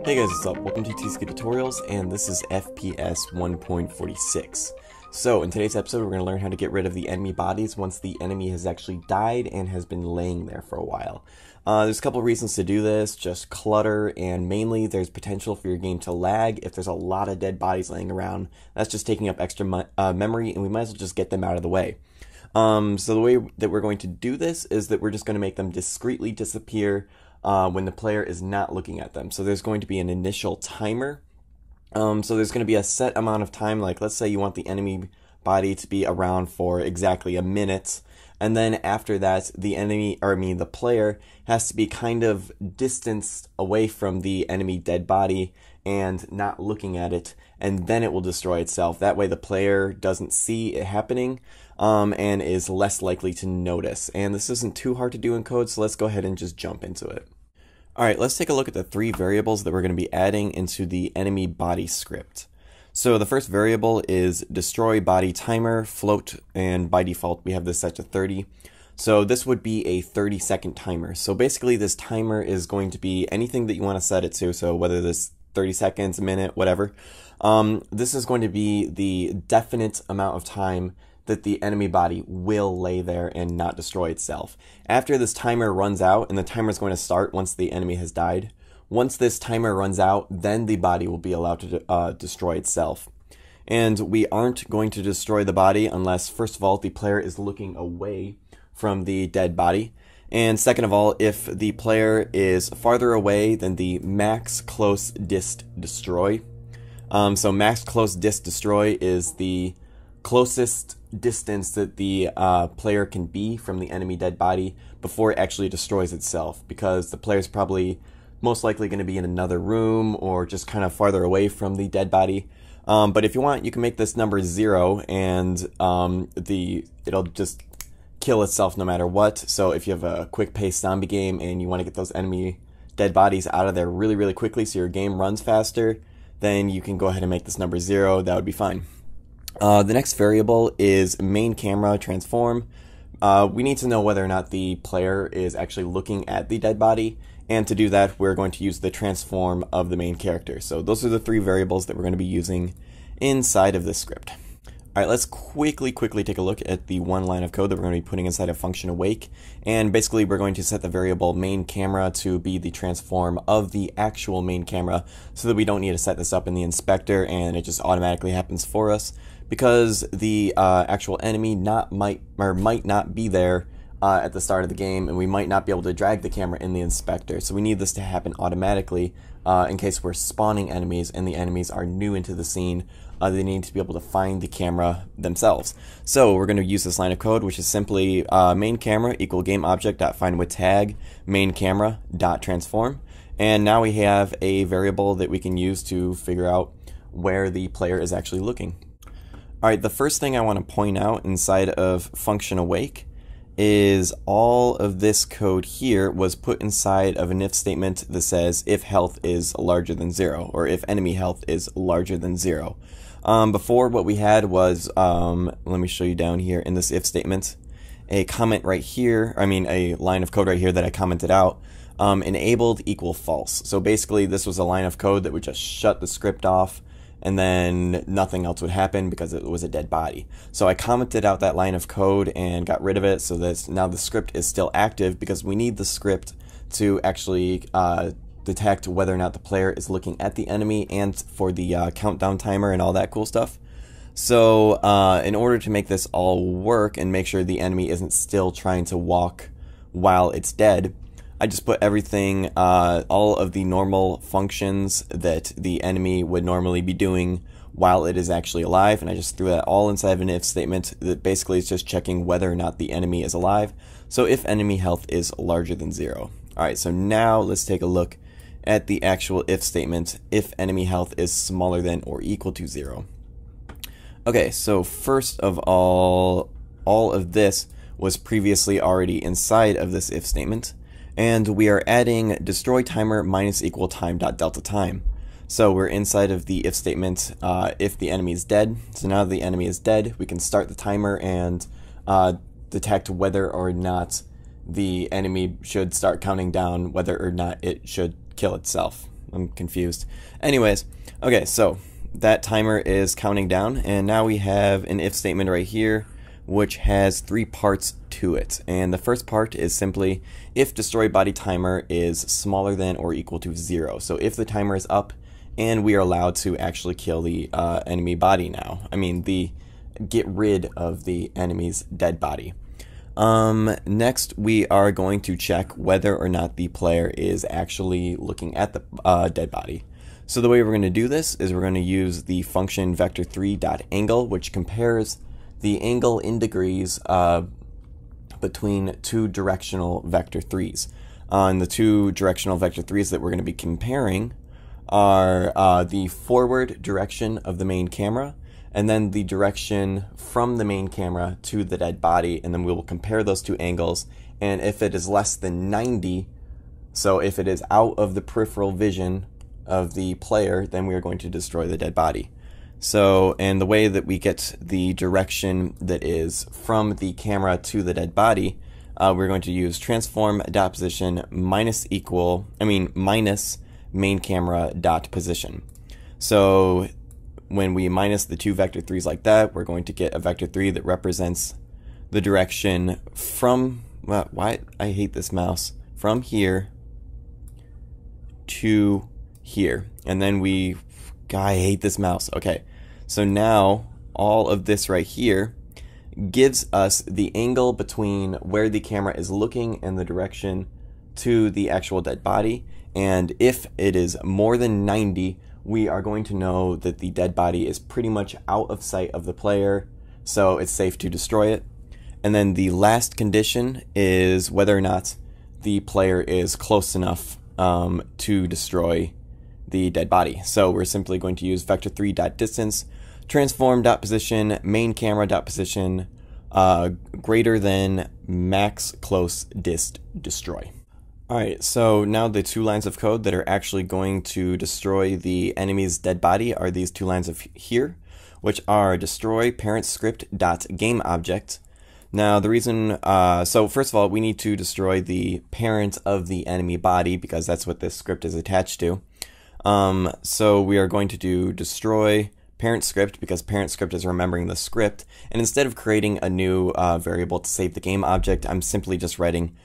Hey guys, what's up? Welcome to TSK Tutorials, and this is FPS 1.46. So, in today's episode, we're going to learn how to get rid of the enemy bodies once the enemy has actually died and has been laying there for a while. There's a couple reasons to do this, just clutter, and mainly there's potential for your game to lag if there's a lot of dead bodies laying around. That's just taking up extra memory, and we might as well just get them out of the way. So the way that we're going to do this is that we're just going to make them discreetly disappear when the player is not looking at them. So there's going to be an initial timer. So there's going to be a set amount of time, like let's say you want the enemy body to be around for exactly a minute, and then after that the player has to be kind of distanced away from the enemy dead body and not looking at it, and then it will destroy itself. That way the player doesn't see it happening and is less likely to notice. And this isn't too hard to do in code, so let's go ahead and just jump into it. Alright, let's take a look at the three variables that we're going to be adding into the enemy body script. So the first variable is destroy body timer, float, and by default we have this set to 30. So this would be a 30-second timer. So basically this timer is going to be anything that you want to set it to, so whether this 30 seconds, a minute, whatever. This is going to be the definite amount of time that the enemy body will lay there and not destroy itself. After this timer runs out, and the timer is going to start once the enemy has died, once this timer runs out, then the body will be allowed to destroy itself. And we aren't going to destroy the body unless, first of all, the player is looking away from the dead body. And second of all, if the player is farther away than the max close dist destroy. So max close dist destroy is the closest distance that the player can be from the enemy dead body before it actually destroys itself, because the player's probably most likely going to be in another room or just kind of farther away from the dead body. But if you want, you can make this number 0 and it'll just kill itself no matter what. So if you have a quick-paced zombie game and you want to get those enemy dead bodies out of there really, really quickly so your game runs faster, then you can go ahead and make this number 0. That would be fine. The next variable is main camera transform. We need to know whether or not the player is actually looking at the dead body, and to do that we're going to use the transform of the main character. So those are the three variables that we're going to be using inside of this script. Alright, let's quickly take a look at the one line of code that we're going to be putting inside of function awake. And basically we're going to set the variable main camera to be the transform of the actual main camera, so that we don't need to set this up in the inspector and it just automatically happens for us, because the actual enemy might not be there at the start of the game, and we might not be able to drag the camera in the inspector. So we need this to happen automatically in case we're spawning enemies and the enemies are new into the scene. They need to be able to find the camera themselves. So we're going to use this line of code, which is simply main camera equal game object.find with tag main camera dot transform. And now we have a variable that we can use to figure out where the player is actually looking. Alright, the first thing I want to point out inside of function awake is all of this code here was put inside of an if statement that says if health is larger than 0, or if enemy health is larger than 0. Before, what we had was, let me show you down here in this if statement, a comment right here, a line of code right here that I commented out, enabled equal false. So basically this was a line of code that would just shut the script off, and then nothing else would happen because it was a dead body. So I commented out that line of code and got rid of it, so that now the script is still active, because we need the script to actually detect whether or not the player is looking at the enemy, and for the countdown timer and all that cool stuff. So in order to make this all work and make sure the enemy isn't still trying to walk while it's dead, I just put everything, all of the normal functions that the enemy would normally be doing while it is actually alive, and I just threw that all inside of an if statement that basically is just checking whether or not the enemy is alive. So if enemy health is larger than 0. Alright, so now let's take a look at the actual if statement, if enemy health is smaller than or equal to 0. Okay, so first of all of this was previously already inside of this if statement. And we are adding destroy timer minus equal time dot delta time. So we're inside of the if statement if the enemy is dead. So now that the enemy is dead, we can start the timer and detect whether or not the enemy should start counting down, whether or not it should kill itself. I'm confused. Anyways, okay, so that timer is counting down, and now we have an if statement right here, which has 3 parts to it. And the first part is simply if destroy body timer is smaller than or equal to 0. So if the timer is up and we are allowed to actually kill the enemy body now. I mean, get rid of the enemy's dead body. Next, we are going to check whether or not the player is actually looking at the dead body. So the way we're going to do this is we're going to use the function vector3.angle, which compares the angle in degrees between 2 directional vector 3's. And the 2 directional vector 3's that we're going to be comparing are the forward direction of the main camera, and then the direction from the main camera to the dead body, and then we will compare those 2 angles, and if it is less than 90, so if it is out of the peripheral vision of the player, then we are going to destroy the dead body. So, and the way that we get the direction that is from the camera to the dead body, we're going to use transform.position minus main camera dot position. So when we minus the 2 vector 3's like that, we're going to get a vector 3 that represents the direction from, well, why I hate this mouse, from here to here. And then I hate this mouse. Okay, so now all of this right here gives us the angle between where the camera is looking and the direction to the actual dead body. And if it is more than 90, we are going to know that the dead body is pretty much out of sight of the player, so it's safe to destroy it. And then the last condition is whether or not the player is close enough to destroy the dead body. So we're simply going to use vector3.distance, transform.position, main camera.position, greater than max close dist destroy. Alright, so now the 2 lines of code that are actually going to destroy the enemy's dead body are these 2 lines of here, which are destroy parent script dot game object. Now the reason, so first of all, we need to destroy the parent of the enemy body because that's what this script is attached to. So we are going to do destroy parent script because parent script is remembering the script, and instead of creating a new variable to save the game object, I'm simply just writing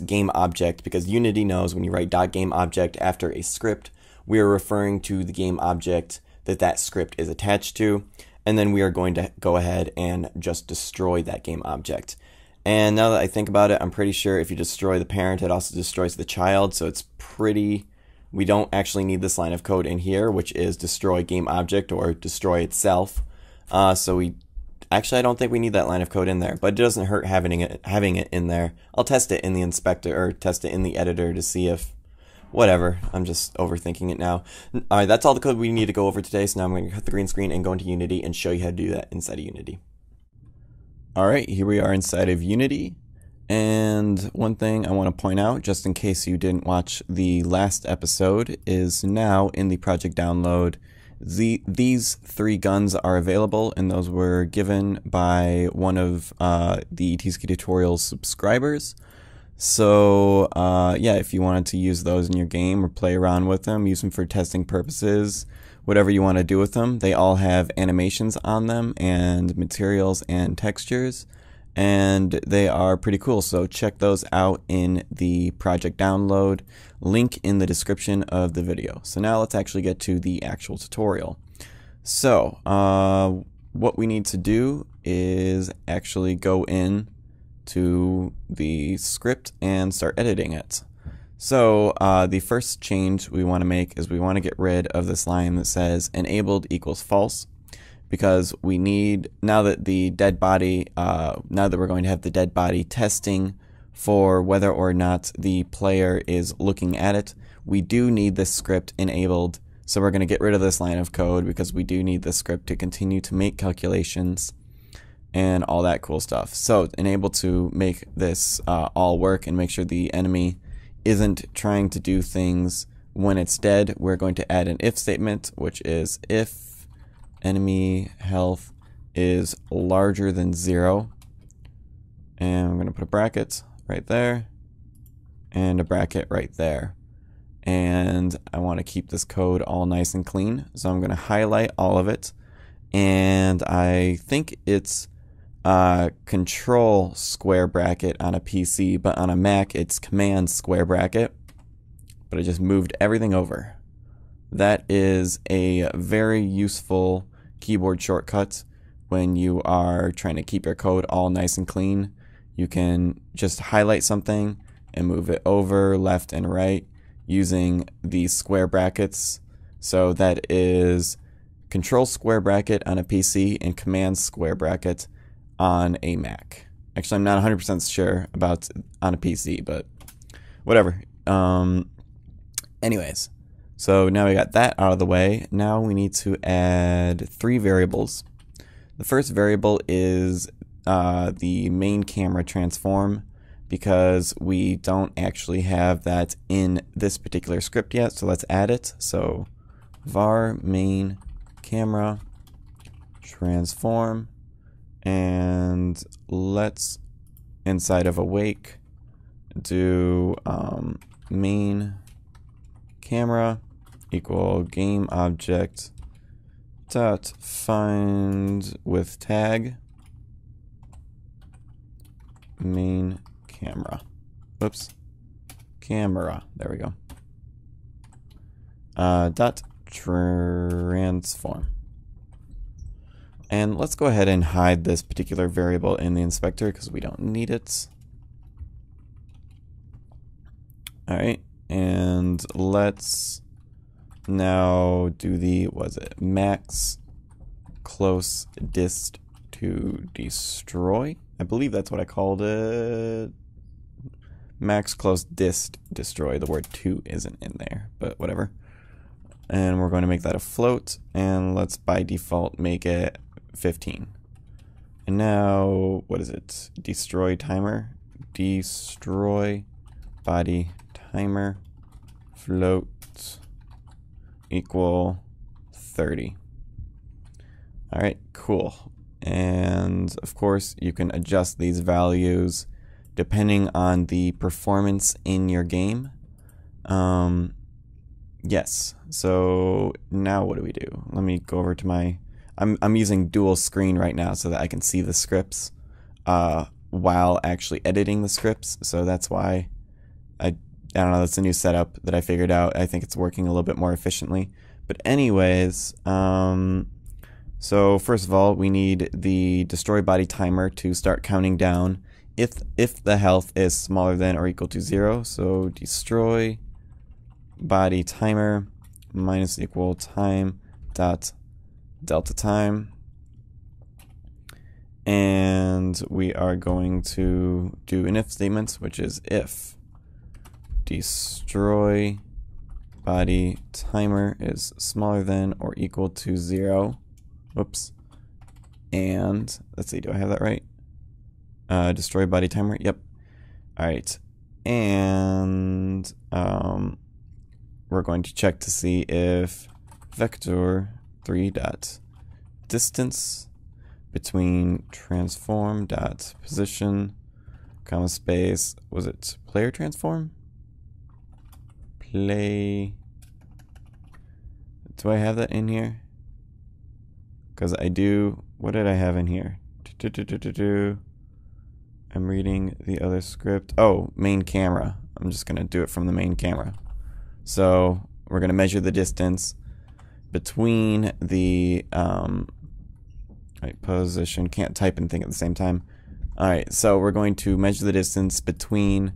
.game object because Unity knows when you write .game object after a script, we are referring to the game object that script is attached to, and then we are going to go ahead and just destroy that game object. And now that I think about it, I'm pretty sure if you destroy the parent, it also destroys the child, so it's we don't actually need this line of code in here, which is destroy game object or destroy itself. Actually, I don't think we need that line of code in there, but it doesn't hurt having it in there. I'll test it in the inspector or test it in the editor to see if, whatever, I'm just overthinking it now. Alright, that's all the code we need to go over today, so now I'm going to cut the green screen and go into Unity and show you how to do that inside of Unity. Alright, here we are inside of Unity. And one thing I want to point out, just in case you didn't watch the last episode, is now in the project download, these 3 guns are available, and those were given by one of the TSK Tutorials subscribers. So yeah, if you wanted to use those in your game or play around with them, use them for testing purposes, whatever you want to do with them, they all have animations on them and materials and textures. And they are pretty cool, so check those out in the project download, link in the description of the video. So now let's actually get to the actual tutorial. So what we need to do is actually go in to the script and start editing it. So the first change we want to make is we want to get rid of this line that says enabled equals false. Because we need, now that the dead body, now that we're going to have the dead body testing for whether or not the player is looking at it, we do need this script enabled. So we're going to get rid of this line of code because we do need this script to continue to make calculations and all that cool stuff. So enable to make this all work and make sure the enemy isn't trying to do things when it's dead, we're going to add an if statement, which is if enemy health is larger than 0, and I'm going to put a bracket right there and a bracket right there, and I want to keep this code all nice and clean. So I'm going to highlight all of it, and I think it's control square bracket on a PC, but on a Mac it's command square bracket. But I just moved everything over. That is a very useful keyboard shortcut when you are trying to keep your code all nice and clean. You can just highlight something and move it over left and right using these square brackets. So that is control square bracket on a PC and command square bracket on a Mac. Actually, I'm not 100% sure about on a PC, but whatever. Anyways, so now we got that out of the way. Now we need to add 3 variables. The first variable is the main camera transform, because we don't actually have that in this particular script yet, so let's add it. So var main camera transform, and let's, inside of awake, do main camera equal game object dot find with tag main camera. Oops, camera. There we go. Dot transform. And let's go ahead and hide this particular variable in the inspector because we don't need it. All right. And let's now do the, max close dist to destroy. I believe that's what I called it. Max close dist destroy. The word 2 isn't in there, but whatever. And we're going to make that a float, and let's by default make it 15. And now, what is it? Destroy timer. Destroy body timer float equal 30. All right, cool. And of course you can adjust these values depending on the performance in your game. Yes, so now what do we do? Let me go over to my, I'm using dual screen right now so that I can see the scripts while actually editing the scripts, so that's why I don't know, that's a new setup that I figured out. I think it's working a little bit more efficiently. But anyways, so first of all, we need the destroy body timer to start counting down if the health is smaller than or equal to 0. So destroy body timer minus equal time dot delta time. And we are going to do an if statement, which is if destroy body timer is smaller than or equal to 0. Whoops. And let's see, do I have that right? Destroy body timer. Yep. All right. And we're going to check to see if vector 3 dot distance between transform dot position comma space, was it player transform? Play. Do I have that in here? Because I do. What did I have in here? I'm reading the other script. Oh, main camera. I'm just going to do it from the main camera. So we're going to measure the distance between the right, position. Can't type and think at the same time. All right, so we're going to measure the distance between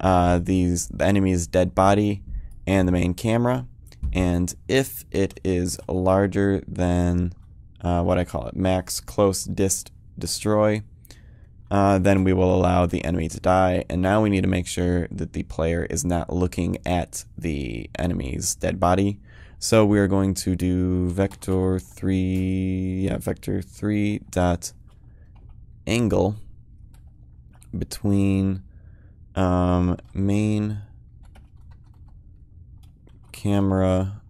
the enemy's dead body and the main camera, and if it is larger than what I call it, max close dist destroy, then we will allow the enemy to die. And now we need to make sure that the player is not looking at the enemy's dead body. So we are going to do vector 3 dot angle between main camera,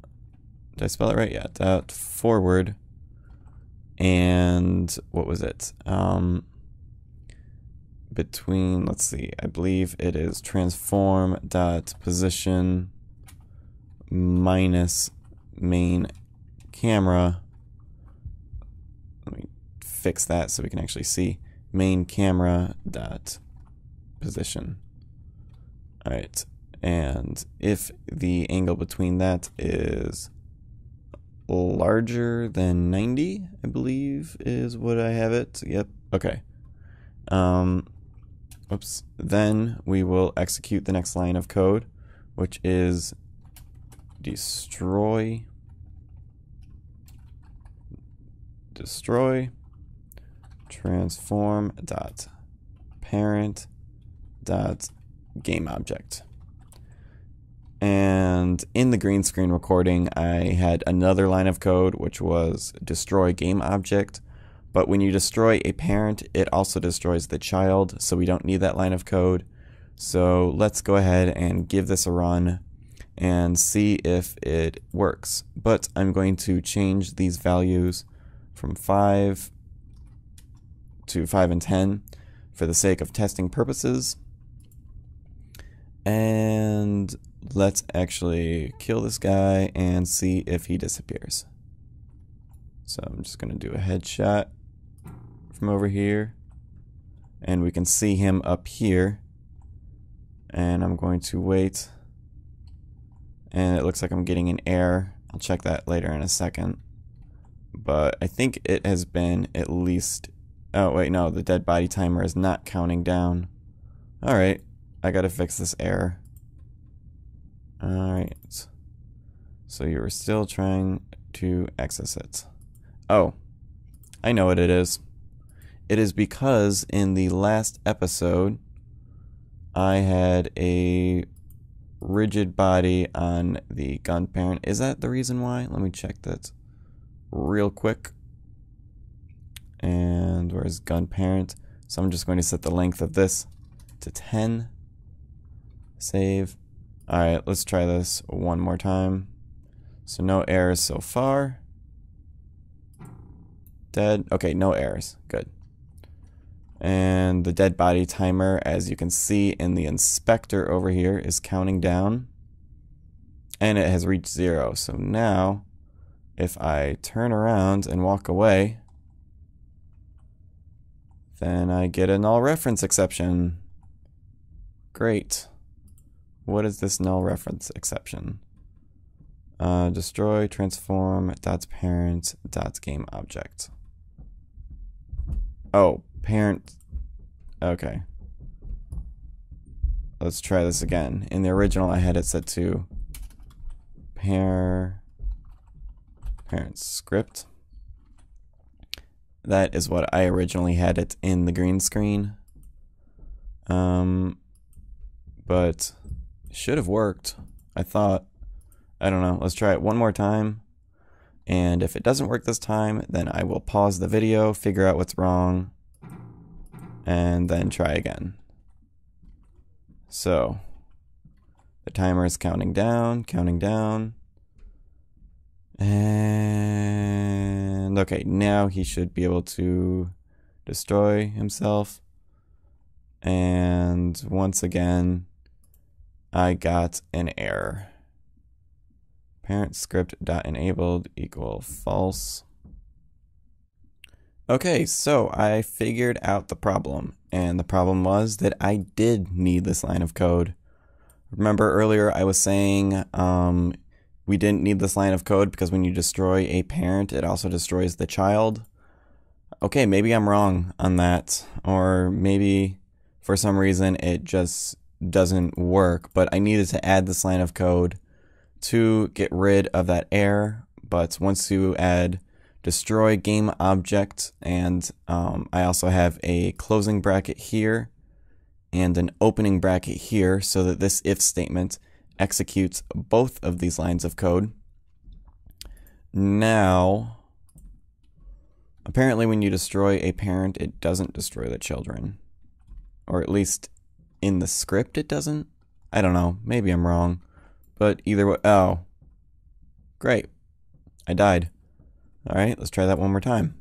did I spell it right? Yeah, dot forward, and what was it? Between, let's see, I believe it is transform dot position minus main camera. Let me fix that so we can actually see main camera dot position. All right, and if the angle between that is larger than 90, I believe is what I have it. Yep. Okay. Oops. Then we will execute the next line of code, which is destroy transform dot parent dot game object. And in the green screen recording, I had another line of code which was destroy game object, but when you destroy a parent, it also destroys the child, so we don't need that line of code. So let's go ahead and give this a run and see if it works. But I'm going to change these values from 5 to 5 and 10 for the sake of testing purposes. And let's actually kill this guy and see if he disappears. So I'm just going to do a headshot from over here, and we can see him up here. And I'm going to wait, and it looks like I'm getting an error. I'll check that later in a second. But I think it has been at least... Oh, wait, no, the dead body timer is not counting down. Alright, I gotta fix this error. Alright. So you were still trying to access it. Oh, I know what it is. It is because in the last episode, I had a rigid body on the gun parent. Is that the reason why? Let me check that real quick. And where's gun parent? So I'm just going to set the length of this to 10. Save. Alright, let's try this one more time. So no errors so far. Dead. Okay, no errors. Good. And the dead body timer, as you can see in the inspector over here, is counting down. And it has reached 0. So now, if I turn around and walk away, then I get a null reference exception. Great. What is this null reference exception? Destroy transform dot parent dot game object. Oh, parent. Okay. Let's try this again. In the original, I had it set to parent script. That is what I originally had it in the green screen. But it should have worked, I thought. I don't know. Let's try it one more time. And if it doesn't work this time, then I will pause the video, figure out what's wrong, and then try again. So, the timer is counting down. And okay, now he should be able to destroy himself. And once again, I got an error. Parent script dot enabled equal false. Okay, so I figured out the problem, and the problem was that I did need this line of code. Remember earlier I was saying we didn't need this line of code because when you destroy a parent, it also destroys the child. Okay, maybe I'm wrong on that, or maybe for some reason it just doesn't work, but I needed to add this line of code to get rid of that error. But once you add destroy game object, and I also have a closing bracket here and an opening bracket here so that this if statement executes both of these lines of code. Now, apparently when you destroy a parent, it doesn't destroy the children. Or at least in the script it doesn't. I don't know, maybe I'm wrong. But either way, oh, great, I died. Alright, let's try that one more time.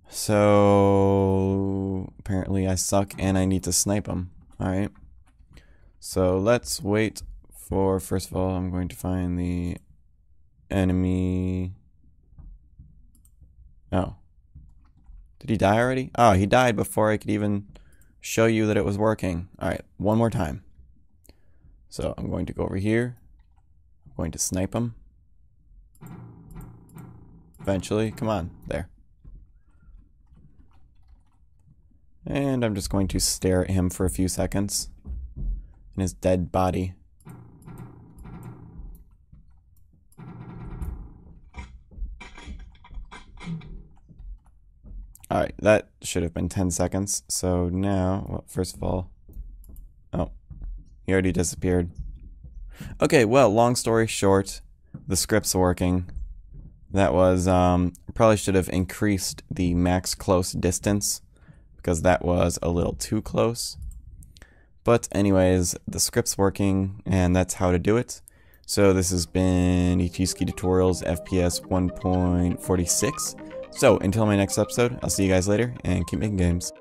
So, apparently I suck and I need to snipe him. Alright, so let's wait First of all, I'm going to find the enemy. Oh. Did he die already? Oh, he died before I could even show you that it was working. Alright, one more time. So I'm going to go over here. I'm going to snipe him. Eventually. Come on. There. And I'm just going to stare at him for a few seconds. In his dead body. Alright, that should have been 10 seconds. So now, well, first of all... Oh, he already disappeared. Okay, well, long story short, the script's working. That was, probably should have increased the max close distance, because that was a little too close. But anyways, the script's working, and that's how to do it. So this has been ETSki Tutorials FPS 1.46. So, until my next episode, I'll see you guys later, and keep making games.